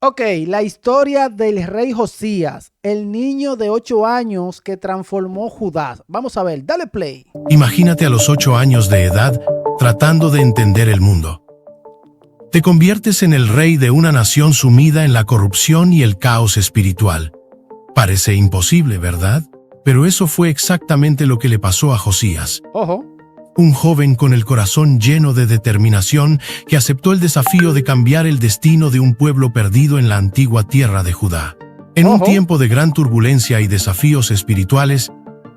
Ok, la historia del rey Josías, el niño de 8 años que transformó Judá. Vamos a ver, dale play. Imagínate a los 8 años de edad tratando de entender el mundo. Te conviertes en el rey de una nación sumida en la corrupción y el caos espiritual. Parece imposible, ¿verdad? Pero eso fue exactamente lo que le pasó a Josías. Ojo. Un joven con el corazón lleno de determinación que aceptó el desafío de cambiar el destino de un pueblo perdido en la antigua tierra de Judá. En un tiempo de gran turbulencia y desafíos espirituales,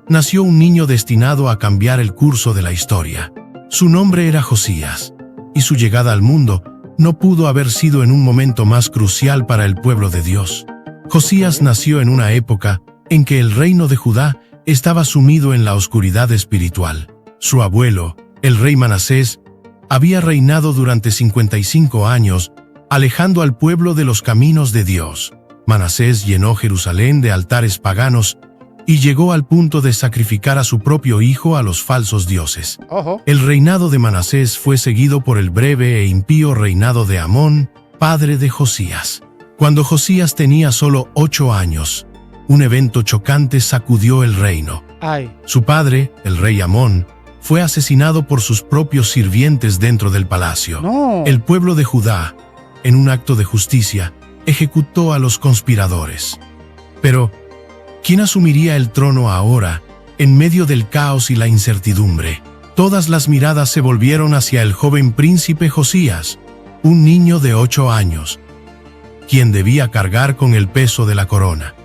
nació un niño destinado a cambiar el curso de la historia. Su nombre era Josías, y su llegada al mundo no pudo haber sido en un momento más crucial para el pueblo de Dios. Josías nació en una época en que el reino de Judá estaba sumido en la oscuridad espiritual. Su abuelo, el rey Manasés, había reinado durante 55 años, alejando al pueblo de los caminos de Dios. Manasés llenó Jerusalén de altares paganos y llegó al punto de sacrificar a su propio hijo a los falsos dioses. El reinado de Manasés fue seguido por el breve e impío reinado de Amón, padre de Josías. Cuando Josías tenía solo 8 años, un evento chocante sacudió el reino. Su padre, el rey Amón, fue asesinado por sus propios sirvientes dentro del palacio. El pueblo de Judá, en un acto de justicia, ejecutó a los conspiradores. Pero, ¿quién asumiría el trono ahora, en medio del caos y la incertidumbre? Todas las miradas se volvieron hacia el joven príncipe Josías, un niño de 8 años, quien debía cargar con el peso de la corona.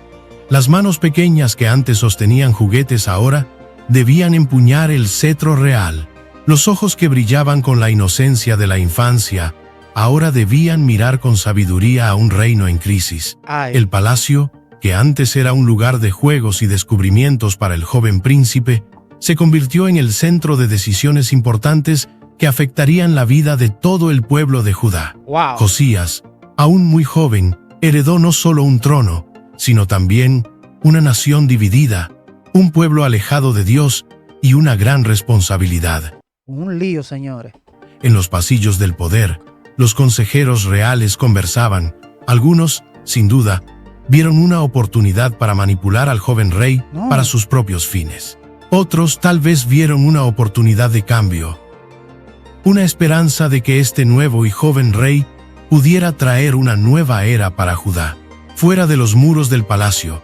Las manos pequeñas que antes sostenían juguetes ahora debían empuñar el cetro real. Los ojos que brillaban con la inocencia de la infancia ahora debían mirar con sabiduría a un reino en crisis. El palacio, que antes era un lugar de juegos y descubrimientos para el joven príncipe, se convirtió en el centro de decisiones importantes que afectarían la vida de todo el pueblo de Judá. Josías, aún muy joven, heredó no solo un trono, sino también una nación dividida, un pueblo alejado de Dios y una gran responsabilidad. Un lío, señores. En los pasillos del poder, los consejeros reales conversaban. Algunos, sin duda, vieron una oportunidad para manipular al joven rey para sus propios fines. Otros tal vez vieron una oportunidad de cambio, una esperanza de que este nuevo y joven rey pudiera traer una nueva era para Judá. Fuera de los muros del palacio,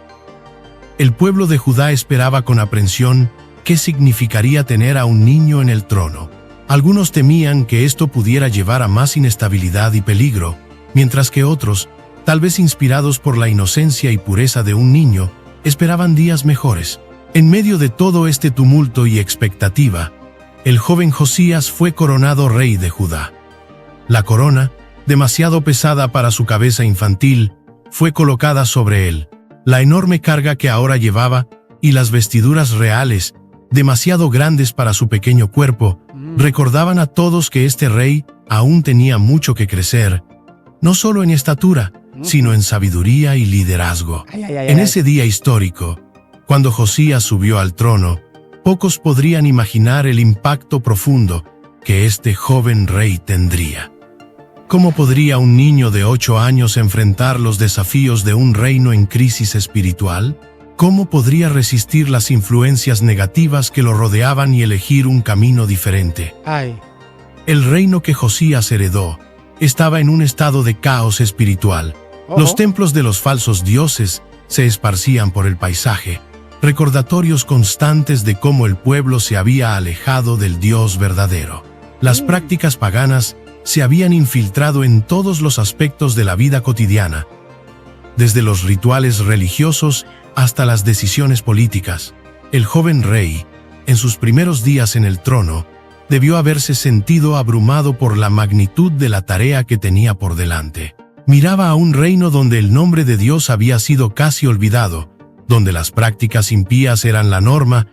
el pueblo de Judá esperaba con aprensión qué significaría tener a un niño en el trono. Algunos temían que esto pudiera llevar a más inestabilidad y peligro, mientras que otros, tal vez inspirados por la inocencia y pureza de un niño, esperaban días mejores. En medio de todo este tumulto y expectativa, el joven Josías fue coronado rey de Judá. La corona, demasiado pesada para su cabeza infantil, fue colocada sobre él. La enorme carga que ahora llevaba y las vestiduras reales, demasiado grandes para su pequeño cuerpo, recordaban a todos que este rey aún tenía mucho que crecer, no solo en estatura, sino en sabiduría y liderazgo. En ese día histórico, cuando Josías subió al trono, pocos podrían imaginar el impacto profundo que este joven rey tendría. ¿Cómo podría un niño de 8 años enfrentar los desafíos de un reino en crisis espiritual? ¿Cómo podría resistir las influencias negativas que lo rodeaban y elegir un camino diferente? El reino que Josías heredó estaba en un estado de caos espiritual. Los templos de los falsos dioses se esparcían por el paisaje, recordatorios constantes de cómo el pueblo se había alejado del Dios verdadero. Las prácticas paganas se habían infiltrado en todos los aspectos de la vida cotidiana, desde los rituales religiosos hasta las decisiones políticas. El joven rey, en sus primeros días en el trono, debió haberse sentido abrumado por la magnitud de la tarea que tenía por delante. Miraba a un reino donde el nombre de Dios había sido casi olvidado, donde las prácticas impías eran la norma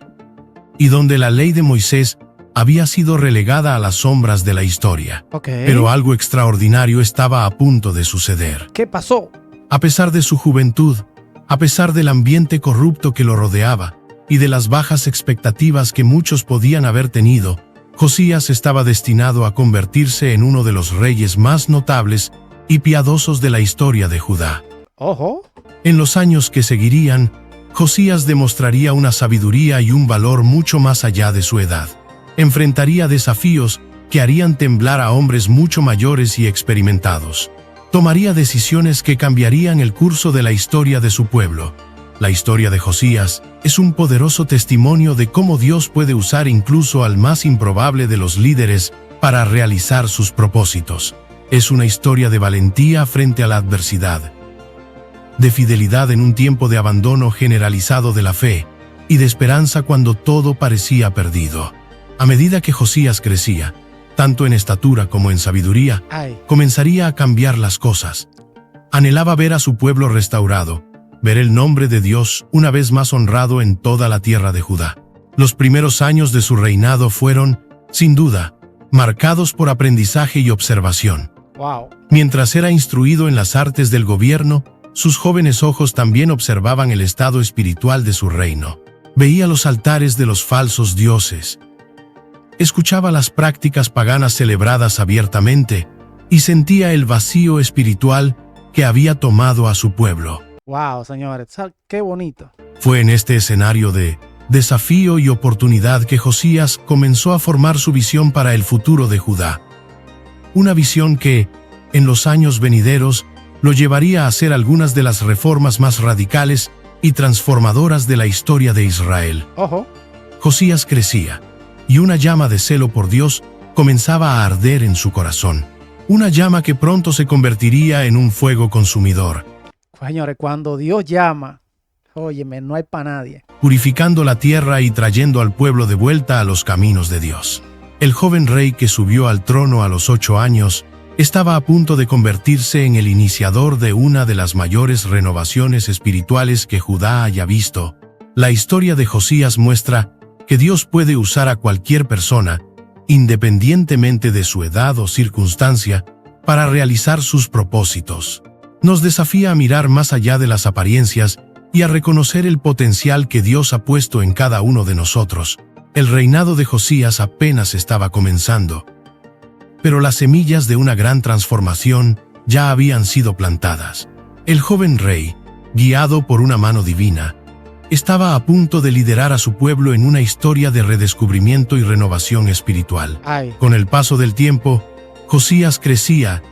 y donde la ley de Moisés había sido relegada a las sombras de la historia. Pero algo extraordinario estaba a punto de suceder. ¿Qué pasó? A pesar de su juventud, a pesar del ambiente corrupto que lo rodeaba y de las bajas expectativas que muchos podían haber tenido, Josías estaba destinado a convertirse en uno de los reyes más notables y piadosos de la historia de Judá. Ojo. En los años que seguirían, Josías demostraría una sabiduría y un valor mucho más allá de su edad. Enfrentaría desafíos que harían temblar a hombres mucho mayores y experimentados. Tomaría decisiones que cambiarían el curso de la historia de su pueblo. La historia de Josías es un poderoso testimonio de cómo Dios puede usar incluso al más improbable de los líderes para realizar sus propósitos. Es una historia de valentía frente a la adversidad, de fidelidad en un tiempo de abandono generalizado de la fe, y de esperanza cuando todo parecía perdido. A medida que Josías crecía, tanto en estatura como en sabiduría, comenzaría a cambiar las cosas. Anhelaba ver a su pueblo restaurado, ver el nombre de Dios una vez más honrado en toda la tierra de Judá. Los primeros años de su reinado fueron, sin duda, marcados por aprendizaje y observación. Mientras era instruido en las artes del gobierno, sus jóvenes ojos también observaban el estado espiritual de su reino. Veía los altares de los falsos dioses, escuchaba las prácticas paganas celebradas abiertamente y sentía el vacío espiritual que había tomado a su pueblo. Wow, señores, qué bonito. Fue en este escenario de desafío y oportunidad que Josías comenzó a formar su visión para el futuro de Judá. Una visión que, en los años venideros, lo llevaría a hacer algunas de las reformas más radicales y transformadoras de la historia de Israel. Ojo. Josías crecía, y una llama de celo por Dios comenzaba a arder en su corazón. Una llama que pronto se convertiría en un fuego consumidor. Señores, cuando Dios llama, óyeme, no hay para nadie. Purificando la tierra y trayendo al pueblo de vuelta a los caminos de Dios. El joven rey que subió al trono a los 8 años estaba a punto de convertirse en el iniciador de una de las mayores renovaciones espirituales que Judá haya visto. La historia de Josías muestra que Dios puede usar a cualquier persona, independientemente de su edad o circunstancia, para realizar sus propósitos. Nos desafía a mirar más allá de las apariencias y a reconocer el potencial que Dios ha puesto en cada uno de nosotros. El reinado de Josías apenas estaba comenzando, pero las semillas de una gran transformación ya habían sido plantadas. El joven rey, guiado por una mano divina, estaba a punto de liderar a su pueblo en una historia de redescubrimiento y renovación espiritual. Con el paso del tiempo, Josías crecía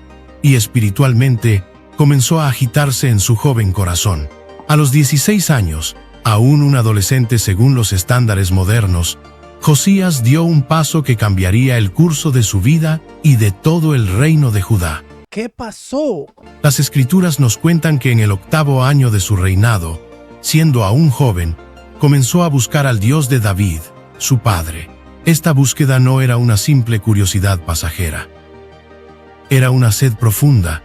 y espiritualmente comenzó a agitarse en su joven corazón. A los 16 años, aún un adolescente según los estándares modernos, Josías dio un paso que cambiaría el curso de su vida y de todo el reino de Judá. ¿Qué pasó? Las escrituras nos cuentan que en el 8º año de su reinado, siendo aún joven, comenzó a buscar al Dios de David, su padre. Esta búsqueda no era una simple curiosidad pasajera. Era una sed profunda,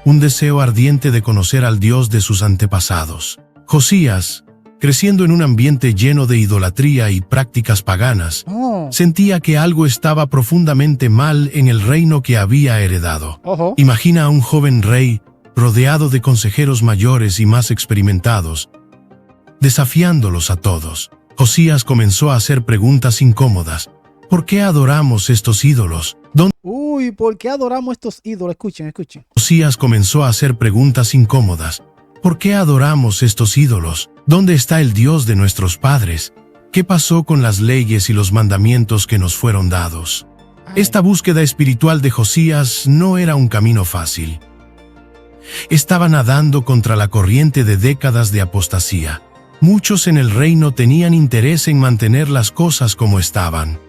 un deseo ardiente de conocer al Dios de sus antepasados. Josías, creciendo en un ambiente lleno de idolatría y prácticas paganas, sentía que algo estaba profundamente mal en el reino que había heredado. Imagina a un joven rey rodeado de consejeros mayores y más experimentados, desafiándolos a todos. Josías comenzó a hacer preguntas incómodas. ¿Por qué adoramos estos ídolos? ¿Por qué adoramos estos ídolos? Escuchen. Josías comenzó a hacer preguntas incómodas. ¿Por qué adoramos estos ídolos? ¿Dónde está el Dios de nuestros padres? ¿Qué pasó con las leyes y los mandamientos que nos fueron dados? Esta búsqueda espiritual de Josías no era un camino fácil. Estaba nadando contra la corriente de décadas de apostasía. Muchos en el reino tenían interés en mantener las cosas como estaban.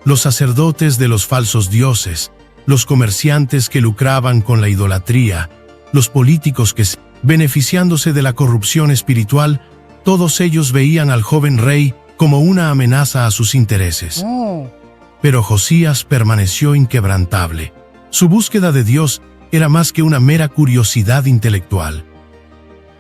Los sacerdotes de los falsos dioses, los comerciantes que lucraban con la idolatría, los políticos que, beneficiándose de la corrupción espiritual, todos ellos veían al joven rey como una amenaza a sus intereses. Pero Josías permaneció inquebrantable. Su búsqueda de Dios era más que una mera curiosidad intelectual.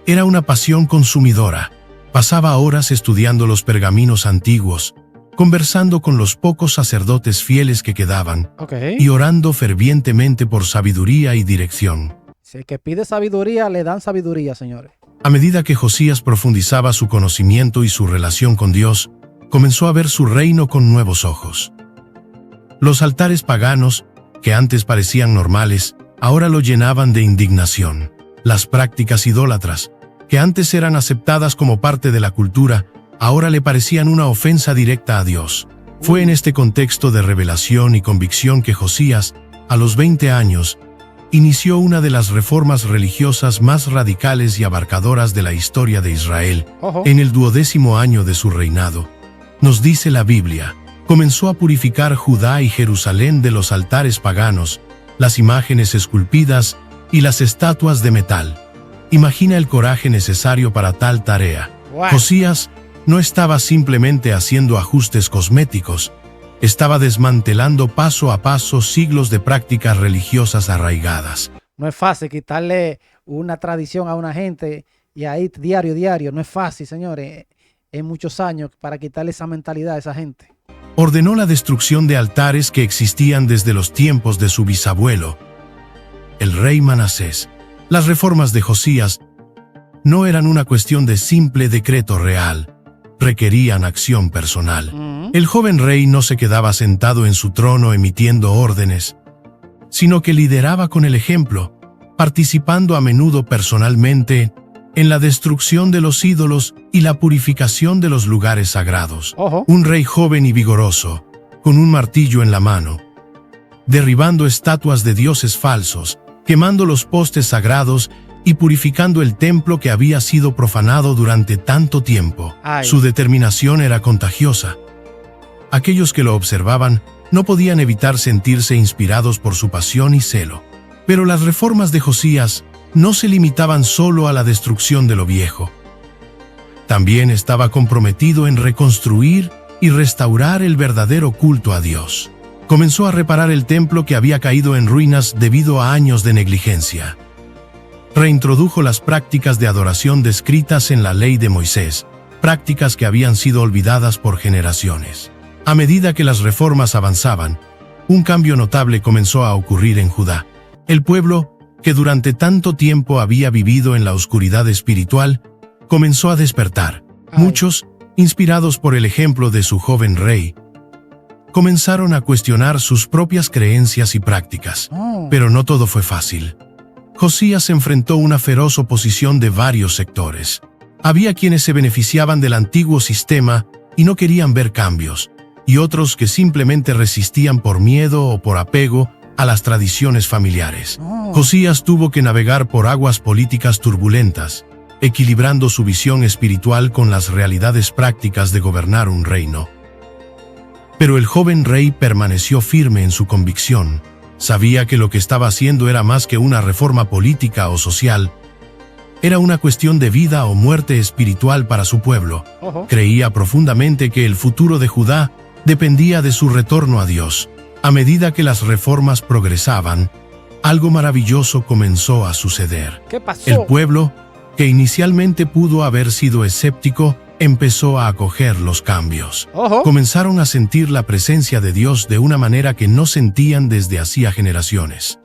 Era una pasión consumidora. Pasaba horas estudiando los pergaminos antiguos, conversando con los pocos sacerdotes fieles que quedaban, y orando fervientemente por sabiduría y dirección. Si el que pide sabiduría, le dan sabiduría, señores. A medida que Josías profundizaba su conocimiento y su relación con Dios, comenzó a ver su reino con nuevos ojos. Los altares paganos, que antes parecían normales, ahora lo llenaban de indignación. Las prácticas idólatras, que antes eran aceptadas como parte de la cultura, ahora le parecían una ofensa directa a Dios. Fue en este contexto de revelación y convicción que Josías, a los 20 años, inició una de las reformas religiosas más radicales y abarcadoras de la historia de Israel. En el 12º año de su reinado, nos dice la Biblia, comenzó a purificar Judá y Jerusalén de los altares paganos, las imágenes esculpidas y las estatuas de metal. Imagina el coraje necesario para tal tarea. Josías no estaba simplemente haciendo ajustes cosméticos, estaba desmantelando paso a paso siglos de prácticas religiosas arraigadas. No es fácil quitarle una tradición a una gente y ahí diario. No es fácil, señores, en muchos años para quitarle esa mentalidad a esa gente. Ordenó la destrucción de altares que existían desde los tiempos de su bisabuelo, el rey Manasés. Las reformas de Josías no eran una cuestión de simple decreto real, requerían acción personal. El joven rey no se quedaba sentado en su trono emitiendo órdenes, sino que lideraba con el ejemplo, participando a menudo personalmente en la destrucción de los ídolos y la purificación de los lugares sagrados. Un rey joven y vigoroso, con un martillo en la mano, derribando estatuas de dioses falsos, quemando los postes sagrados y purificando el templo que había sido profanado durante tanto tiempo. Su determinación era contagiosa. Aquellos que lo observaban no podían evitar sentirse inspirados por su pasión y celo. Pero las reformas de Josías no se limitaban solo a la destrucción de lo viejo. También estaba comprometido en reconstruir y restaurar el verdadero culto a Dios. Comenzó a reparar el templo que había caído en ruinas debido a años de negligencia. Reintrodujo las prácticas de adoración descritas en la ley de Moisés, prácticas que habían sido olvidadas por generaciones. A medida que las reformas avanzaban, un cambio notable comenzó a ocurrir en Judá. El pueblo, que durante tanto tiempo había vivido en la oscuridad espiritual, comenzó a despertar. Muchos, inspirados por el ejemplo de su joven rey, comenzaron a cuestionar sus propias creencias y prácticas. Pero no todo fue fácil. Josías enfrentó una feroz oposición de varios sectores. Había quienes se beneficiaban del antiguo sistema y no querían ver cambios, y otros que simplemente resistían por miedo o por apego a las tradiciones familiares. Josías tuvo que navegar por aguas políticas turbulentas, equilibrando su visión espiritual con las realidades prácticas de gobernar un reino. Pero el joven rey permaneció firme en su convicción. Sabía que lo que estaba haciendo era más que una reforma política o social. Era una cuestión de vida o muerte espiritual para su pueblo. Creía profundamente que el futuro de Judá dependía de su retorno a Dios. A medida que las reformas progresaban, algo maravilloso comenzó a suceder. ¿Qué pasó? El pueblo, que inicialmente pudo haber sido escéptico, empezó a acoger los cambios. Comenzaron a sentir la presencia de Dios de una manera que no sentían desde hacía generaciones.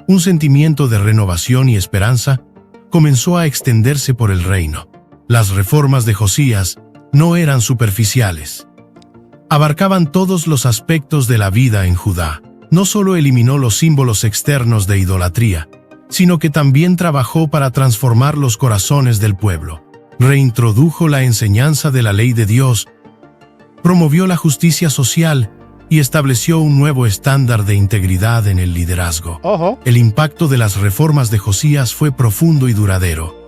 Un sentimiento de renovación y esperanza comenzó a extenderse por el reino. Las reformas de Josías no eran superficiales. Abarcaban todos los aspectos de la vida en Judá. No solo eliminó los símbolos externos de idolatría, sino que también trabajó para transformar los corazones del pueblo. Reintrodujo la enseñanza de la ley de Dios, promovió la justicia social y estableció un nuevo estándar de integridad en el liderazgo. El impacto de las reformas de Josías fue profundo y duradero.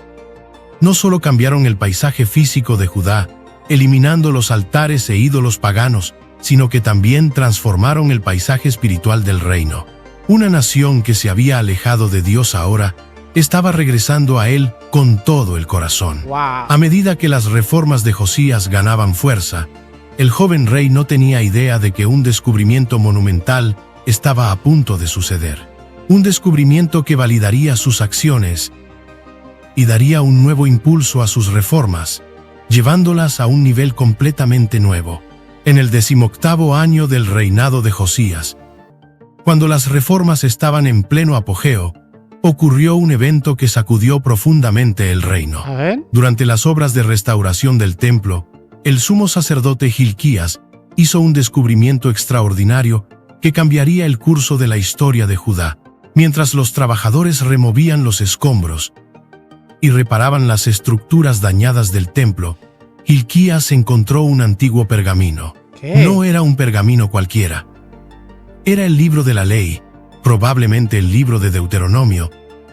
No solo cambiaron el paisaje físico de Judá, eliminando los altares e ídolos paganos, sino que también transformaron el paisaje espiritual del reino. Una nación que se había alejado de Dios ahora estaba regresando a Él con todo el corazón. A medida que las reformas de Josías ganaban fuerza, el joven rey no tenía idea de que un descubrimiento monumental estaba a punto de suceder. Un descubrimiento que validaría sus acciones y daría un nuevo impulso a sus reformas, llevándolas a un nivel completamente nuevo. En el 18º año del reinado de Josías, cuando las reformas estaban en pleno apogeo, ocurrió un evento que sacudió profundamente el reino. Durante las obras de restauración del templo, el sumo sacerdote Hilquías hizo un descubrimiento extraordinario que cambiaría el curso de la historia de Judá. Mientras los trabajadores removían los escombros y reparaban las estructuras dañadas del templo, Hilquías encontró un antiguo pergamino. ¿Qué? No era un pergamino cualquiera. Era el libro de la ley, probablemente el libro de Deuteronomio,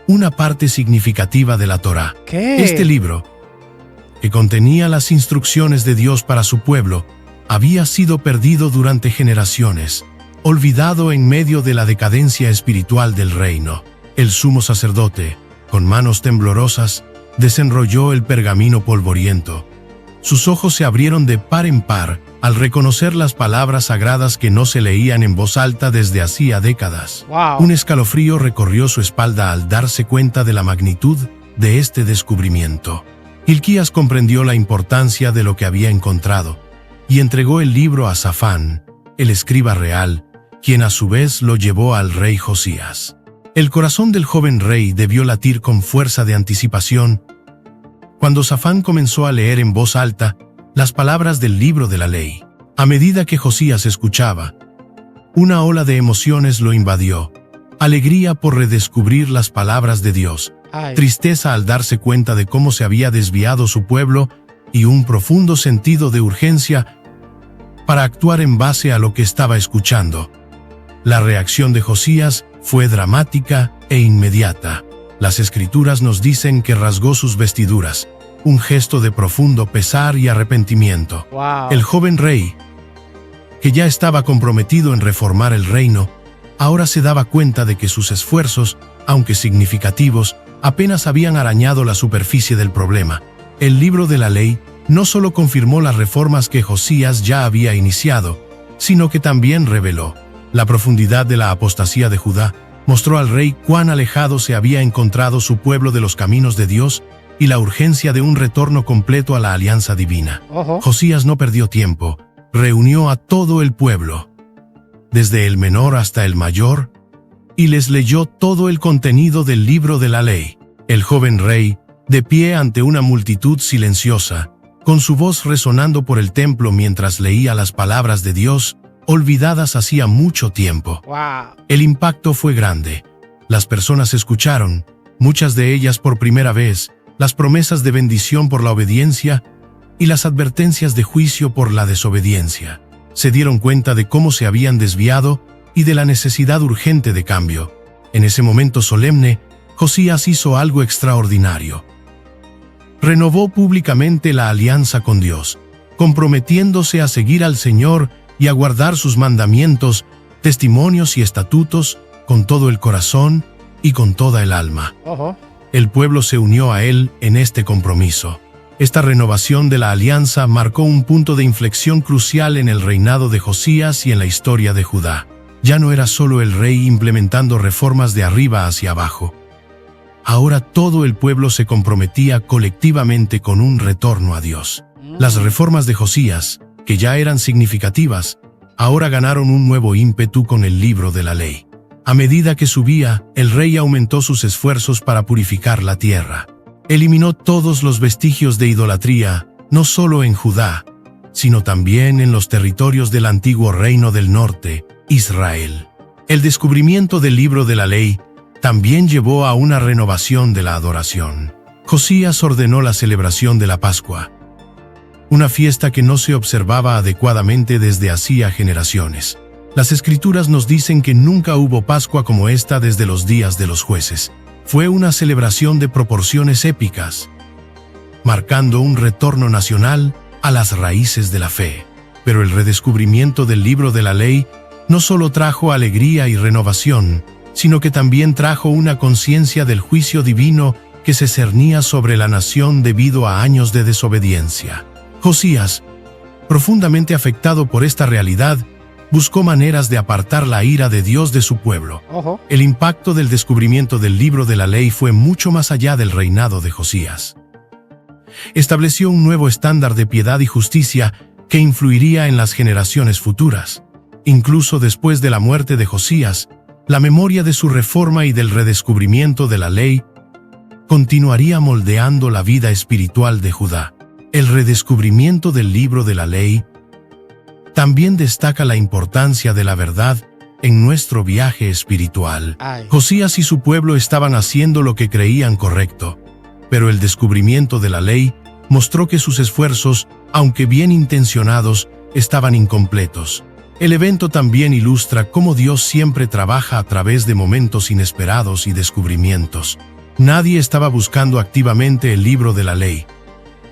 una parte significativa de la Torá. ¿Qué? Este libro, que contenía las instrucciones de Dios para su pueblo, había sido perdido durante generaciones, olvidado en medio de la decadencia espiritual del reino. El sumo sacerdote, con manos temblorosas, desenrolló el pergamino polvoriento. Sus ojos se abrieron de par en par al reconocer las palabras sagradas que no se leían en voz alta desde hacía décadas. Wow. Un escalofrío recorrió su espalda al darse cuenta de la magnitud de este descubrimiento. Hilquías comprendió la importancia de lo que había encontrado y entregó el libro a Safán, el escriba real, quien a su vez lo llevó al rey Josías. El corazón del joven rey debió latir con fuerza de anticipación cuando Safán comenzó a leer en voz alta las palabras del libro de la ley. A medida que Josías escuchaba, una ola de emociones lo invadió: alegría por redescubrir las palabras de Dios, Ay. tristeza al darse cuenta de cómo se había desviado su pueblo y un profundo sentido de urgencia para actuar en base a lo que estaba escuchando. La reacción de Josías fue dramática e inmediata. Las escrituras nos dicen que rasgó sus vestiduras, un gesto de profundo pesar y arrepentimiento. Wow. El joven rey, que ya estaba comprometido en reformar el reino, ahora se daba cuenta de que sus esfuerzos, aunque significativos, apenas habían arañado la superficie del problema. El libro de la ley no solo confirmó las reformas que Josías ya había iniciado, sino que también reveló la profundidad de la apostasía de Judá. Mostró al rey cuán alejado se había encontrado su pueblo de los caminos de Dios y la urgencia de un retorno completo a la alianza divina. Ojo. Josías no perdió tiempo, reunió a todo el pueblo, desde el menor hasta el mayor, y les leyó todo el contenido del libro de la ley. El joven rey, de pie ante una multitud silenciosa, con su voz resonando por el templo mientras leía las palabras de Dios, olvidadas hacía mucho tiempo. Wow. El impacto fue grande. Las personas escucharon, muchas de ellas por primera vez, las promesas de bendición por la obediencia y las advertencias de juicio por la desobediencia. Se dieron cuenta de cómo se habían desviado y de la necesidad urgente de cambio. En ese momento solemne, Josías hizo algo extraordinario. Renovó públicamente la alianza con Dios, comprometiéndose a seguir al Señor y a guardar sus mandamientos, testimonios y estatutos con todo el corazón y con toda el alma. Ojo. El pueblo se unió a él en este compromiso. Esta renovación de la alianza marcó un punto de inflexión crucial en el reinado de Josías y en la historia de Judá. Ya no era solo el rey implementando reformas de arriba hacia abajo. Ahora todo el pueblo se comprometía colectivamente con un retorno a Dios. Las reformas de Josías, que ya eran significativas, ahora ganaron un nuevo ímpetu con el libro de la ley. A medida que subía, el rey aumentó sus esfuerzos para purificar la tierra. Eliminó todos los vestigios de idolatría, no solo en Judá, sino también en los territorios del antiguo reino del norte, Israel. El descubrimiento del libro de la ley también llevó a una renovación de la adoración. Josías ordenó la celebración de la Pascua, una fiesta que no se observaba adecuadamente desde hacía generaciones. Las Escrituras nos dicen que nunca hubo Pascua como esta desde los días de los jueces. Fue una celebración de proporciones épicas, marcando un retorno nacional a las raíces de la fe. Pero el redescubrimiento del libro de la ley no solo trajo alegría y renovación, sino que también trajo una conciencia del juicio divino que se cernía sobre la nación debido a años de desobediencia. Josías, profundamente afectado por esta realidad, buscó maneras de apartar la ira de Dios de su pueblo. Ojo. El impacto del descubrimiento del libro de la ley fue mucho más allá del reinado de Josías. Estableció un nuevo estándar de piedad y justicia que influiría en las generaciones futuras. Incluso después de la muerte de Josías, la memoria de su reforma y del redescubrimiento de la ley continuaría moldeando la vida espiritual de Judá. El redescubrimiento del libro de la ley también destaca la importancia de la verdad en nuestro viaje espiritual. Ay. Josías y su pueblo estaban haciendo lo que creían correcto, pero el descubrimiento de la ley mostró que sus esfuerzos, aunque bien intencionados, estaban incompletos. El evento también ilustra cómo Dios siempre trabaja a través de momentos inesperados y descubrimientos. Nadie estaba buscando activamente el libro de la ley,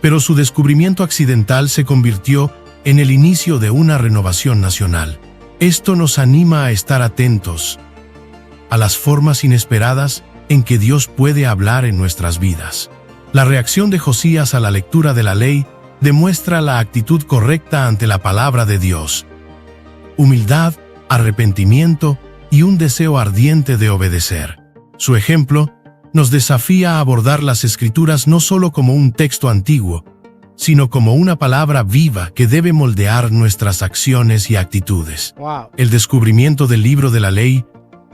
pero su descubrimiento accidental se convirtió en el inicio de una renovación nacional. Esto nos anima a estar atentos a las formas inesperadas en que Dios puede hablar en nuestras vidas. La reacción de Josías a la lectura de la ley demuestra la actitud correcta ante la palabra de Dios: humildad, arrepentimiento y un deseo ardiente de obedecer. Su ejemplo nos desafía a abordar las Escrituras no solo como un texto antiguo, sino como una palabra viva que debe moldear nuestras acciones y actitudes. Wow. El descubrimiento del libro de la ley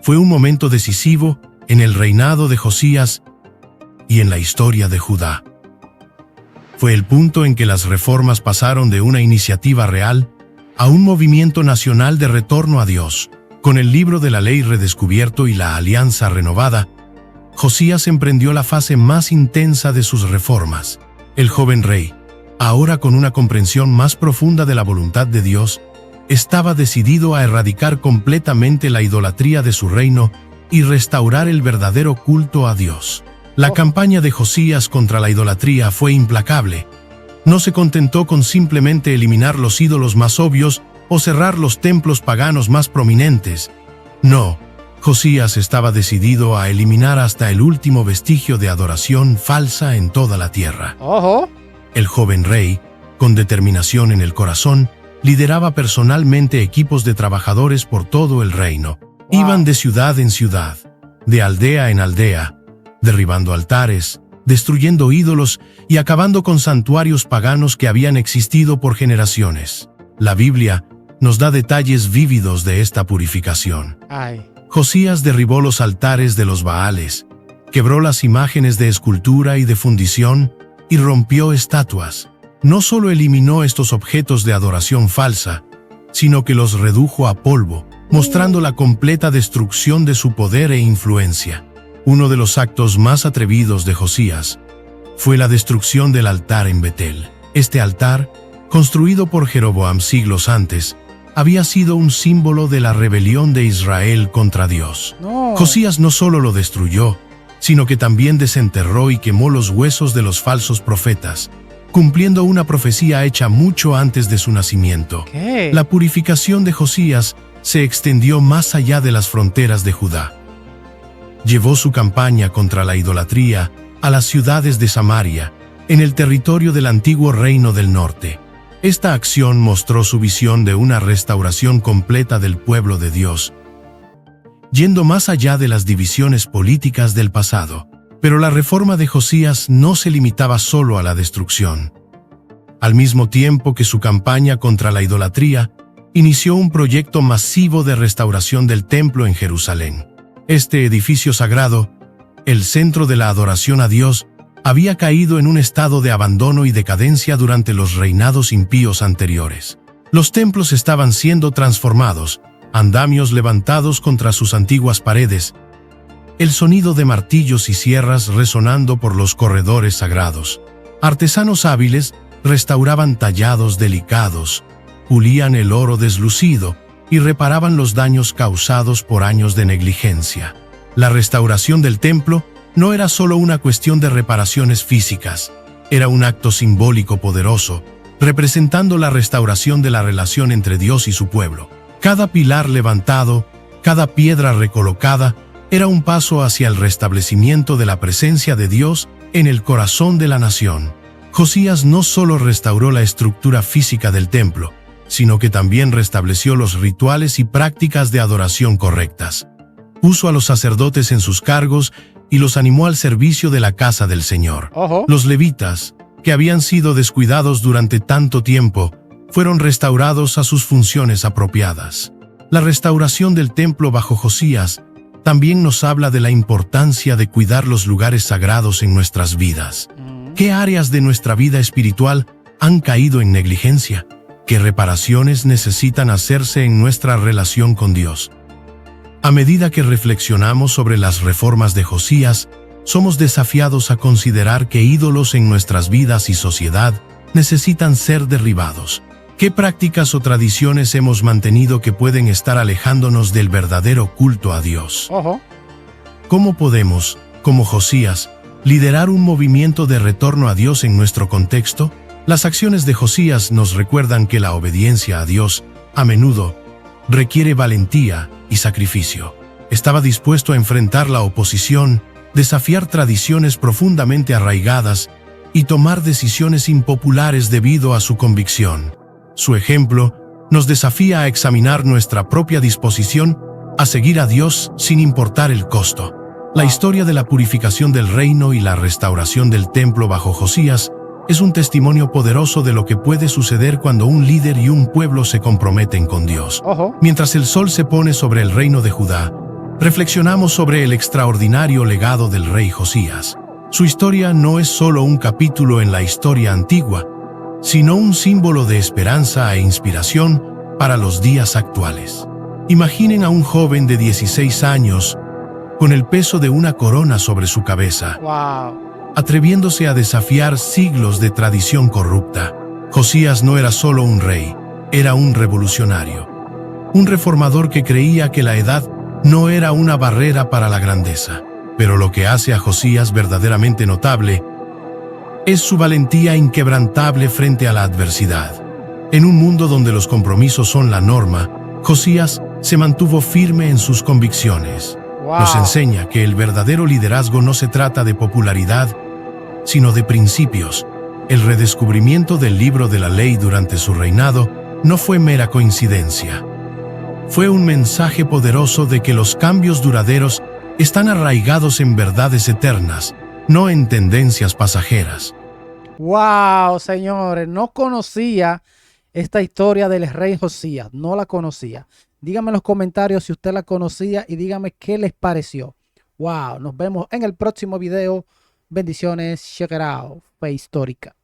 fue un momento decisivo en el reinado de Josías y en la historia de Judá. Fue el punto en que las reformas pasaron de una iniciativa real a un movimiento nacional de retorno a Dios. Con el libro de la ley redescubierto y la alianza renovada, Josías emprendió la fase más intensa de sus reformas. El joven rey, ahora con una comprensión más profunda de la voluntad de Dios, estaba decidido a erradicar completamente la idolatría de su reino y restaurar el verdadero culto a Dios. La campaña de Josías contra la idolatría fue implacable. No se contentó con simplemente eliminar los ídolos más obvios o cerrar los templos paganos más prominentes. No, Josías estaba decidido a eliminar hasta el último vestigio de adoración falsa en toda la tierra. Ojo. El joven rey, con determinación en el corazón, lideraba personalmente equipos de trabajadores por todo el reino. Wow. Iban de ciudad en ciudad, de aldea en aldea, derribando altares, destruyendo ídolos y acabando con santuarios paganos que habían existido por generaciones. La Biblia nos da detalles vívidos de esta purificación. Ay. Josías derribó los altares de los Baales, quebró las imágenes de escultura y de fundición y rompió estatuas. No solo eliminó estos objetos de adoración falsa, sino que los redujo a polvo, mostrando la completa destrucción de su poder e influencia. Uno de los actos más atrevidos de Josías fue la destrucción del altar en Betel. Este altar, construido por Jeroboam siglos antes, había sido un símbolo de la rebelión de Israel contra Dios. No. Josías no solo lo destruyó, sino que también desenterró y quemó los huesos de los falsos profetas, cumpliendo una profecía hecha mucho antes de su nacimiento. ¿Qué? La purificación de Josías se extendió más allá de las fronteras de Judá. Llevó su campaña contra la idolatría a las ciudades de Samaria, en el territorio del antiguo reino del norte. Esta acción mostró su visión de una restauración completa del pueblo de Dios, yendo más allá de las divisiones políticas del pasado. Pero la reforma de Josías no se limitaba solo a la destrucción. Al mismo tiempo que su campaña contra la idolatría, inició un proyecto masivo de restauración del templo en Jerusalén. Este edificio sagrado, el centro de la adoración a Dios, había caído en un estado de abandono y decadencia durante los reinados impíos anteriores. Los templos estaban siendo transformados, andamios levantados contra sus antiguas paredes, el sonido de martillos y sierras resonando por los corredores sagrados. Artesanos hábiles restauraban tallados delicados, pulían el oro deslucido y reparaban los daños causados por años de negligencia. La restauración del templo no era solo una cuestión de reparaciones físicas, era un acto simbólico poderoso, representando la restauración de la relación entre Dios y su pueblo. Cada pilar levantado, cada piedra recolocada, era un paso hacia el restablecimiento de la presencia de Dios en el corazón de la nación. Josías no solo restauró la estructura física del templo, sino que también restableció los rituales y prácticas de adoración correctas. Puso a los sacerdotes en sus cargos y los animó al servicio de la casa del Señor. Ojo. Los levitas, que habían sido descuidados durante tanto tiempo, fueron restaurados a sus funciones apropiadas. La restauración del templo bajo Josías también nos habla de la importancia de cuidar los lugares sagrados en nuestras vidas. ¿Qué áreas de nuestra vida espiritual han caído en negligencia? ¿Qué reparaciones necesitan hacerse en nuestra relación con Dios? A medida que reflexionamos sobre las reformas de Josías, somos desafiados a considerar que ídolos en nuestras vidas y sociedad necesitan ser derribados. ¿Qué prácticas o tradiciones hemos mantenido que pueden estar alejándonos del verdadero culto a Dios? Ojo. ¿Cómo podemos, como Josías, liderar un movimiento de retorno a Dios en nuestro contexto? Las acciones de Josías nos recuerdan que la obediencia a Dios, a menudo, requiere valentía y sacrificio. Estaba dispuesto a enfrentar la oposición, desafiar tradiciones profundamente arraigadas y tomar decisiones impopulares debido a su convicción. Su ejemplo nos desafía a examinar nuestra propia disposición a seguir a Dios sin importar el costo. La historia de la purificación del reino y la restauración del templo bajo Josías es un testimonio poderoso de lo que puede suceder cuando un líder y un pueblo se comprometen con Dios. Ojo. Mientras el sol se pone sobre el reino de Judá, reflexionamos sobre el extraordinario legado del rey Josías. Su historia no es solo un capítulo en la historia antigua, sino un símbolo de esperanza e inspiración para los días actuales. Imaginen a un joven de 16 años con el peso de una corona sobre su cabeza, atreviéndose a desafiar siglos de tradición corrupta. Josías no era solo un rey, era un revolucionario, un reformador que creía que la edad no era una barrera para la grandeza. Pero lo que hace a Josías verdaderamente notable es su valentía inquebrantable frente a la adversidad. En un mundo donde los compromisos son la norma, Josías se mantuvo firme en sus convicciones. Nos enseña que el verdadero liderazgo no se trata de popularidad, sino de principios. El redescubrimiento del libro de la ley durante su reinado no fue mera coincidencia. Fue un mensaje poderoso de que los cambios duraderos están arraigados en verdades eternas, no en tendencias pasajeras. ¡Wow, señores! No conocía esta historia del rey Josías, no la conocía. Díganme en los comentarios si usted la conocía y díganme qué les pareció. ¡Wow! Nos vemos en el próximo video. Bendiciones. Check it out. Fe histórica.